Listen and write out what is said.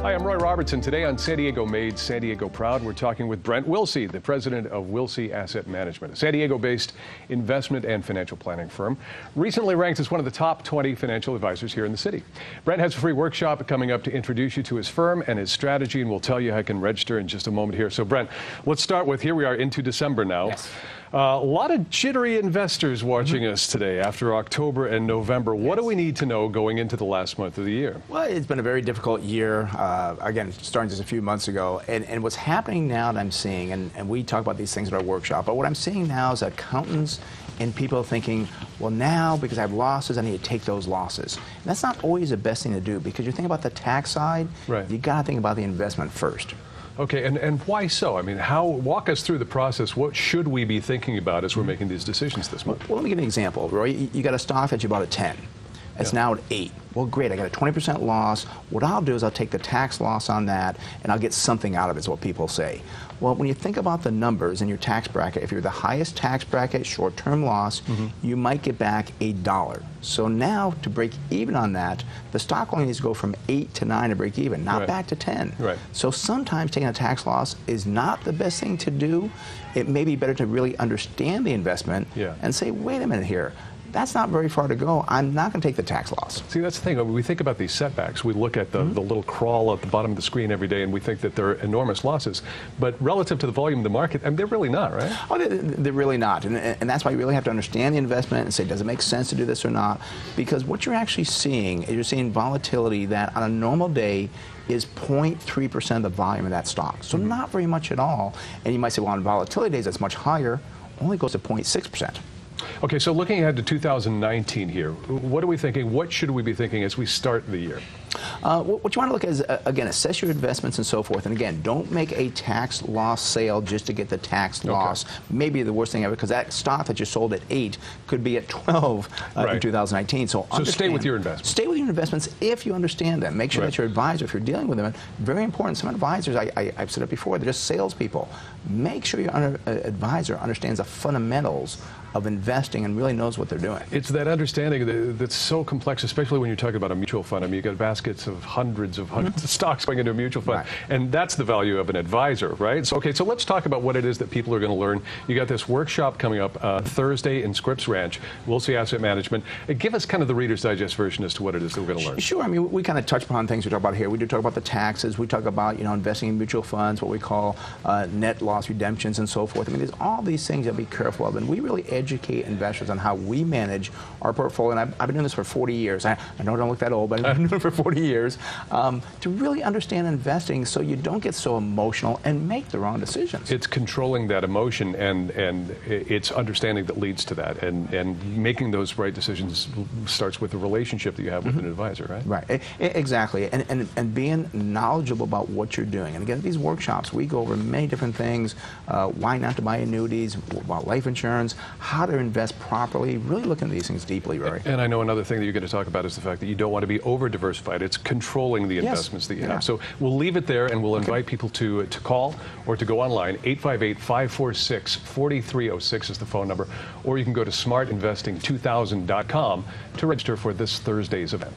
Hi, I'm Roy Robertson. Today on San Diego Made, San Diego Proud, we're talking with Brent Wilsey, the president of Wilsey Asset Management, a San Diego-based investment and financial planning firm, recently ranked as one of the top 20 financial advisors here in the city. Brent has a free workshop coming up to introduce you to his firm and his strategy, and we'll tell you how you can register in just a moment here. So, Brent, let's start with, here we are into December now. Yes. A lot of jittery investors watching us today after October and November. What do we need to know going into the last month of the year? Well, it's been a very difficult year, again, starting just a few months ago. And what's happening now that I'm seeing, and we talk about these things at our workshop, but what I'm seeing now is accountants and people thinking, well, now because I have losses, I need to take those losses. And that's not always the best thing to do, because you think about the tax side, right. You got to think about the investment first. Okay, and why so? I mean, walk us through the process. What should we be thinking about as we're making these decisions this month? Well, let me give you an example, Roy. You got a stock that you bought at 10. It's now at 8. Well, great, I got a 20% loss. What I'll do is I'll take the tax loss on that, and I'll get something out of it, is what people say. Well, when you think about the numbers in your tax bracket, if you're the highest tax bracket, short-term loss, you might get back $1. So now, to break even on that, the stock only needs to go from 8 to 9 to break even, not back to 10. Right. So sometimes taking a tax loss is not the best thing to do. It may be better to really understand the investment and say, wait a minute here. That's not very far to go. I'm not going to take the tax loss. See, that's the thing. When we think about these setbacks, we look at the little crawl at the bottom of the screen every day, and we think that they're enormous losses. But relative to the volume of the market, I mean, they're really not, right? Oh, they're really not. And that's why you really have to understand the investment and say, does it make sense to do this or not? Because what you're actually seeing is you're seeing volatility that on a normal day is 0.3% of the volume of that stock. So not very much at all. And you might say, well, on volatility days, that's much higher. Only goes to 0.6%. Okay, so looking ahead to 2019 here, what are we thinking? What should we be thinking as we start the year? What you want to look at is, again, assess your investments and so forth. And again, don't make a tax loss sale just to get the tax loss. Maybe the worst thing ever, because that stock that you sold at 8 could be at 12 in 2019. So stay with your investments. Stay with your investments if you understand them. Make sure that your advisor, if you're dealing with them, very important. Some advisors, I've said it before, they're just salespeople. Make sure your advisor understands the fundamentals of investing and really knows what they're doing. It's that understanding that's so complex, especially when you're talking about a mutual fund. I mean, you've got baskets of hundreds of stocks going into a mutual fund, and that's the value of an advisor, right? So, okay, so let's talk about what it is that people are going to learn. You got this workshop coming up Thursday in Scripps Ranch, Wilsey Asset Management. Give us kind of the Reader's Digest version as to what it is that we're going to learn. Sure. I mean, we kind of touch upon things we talk about here. We do talk about the taxes. We talk about, investing in mutual funds, what we call net loss redemptions and so forth. I mean, there's all these things you'll be careful of, and we really educate investors on how we manage our portfolio. And I've been doing this for 40 years. I know I don't look that old, but I've been doing it for 40 years to really understand investing so you don't get so emotional and make the wrong decisions. It's controlling that emotion, and it's understanding that leads to that. And making those right decisions starts with the relationship that you have with an advisor, right? Right. Exactly. And being knowledgeable about what you're doing. And again, at these workshops, we go over many different things. Why not to buy annuities, about life insurance, how to invest properly, really looking at these things deeply, Rory. And I know another thing that you're going to talk about is the fact that you don't want to be over-diversified. It's controlling the investments that you have. So we'll leave it there, and we'll invite people to call or to go online. 858-546-4306 is the phone number, or you can go to smartinvesting2000.com to register for this Thursday's event.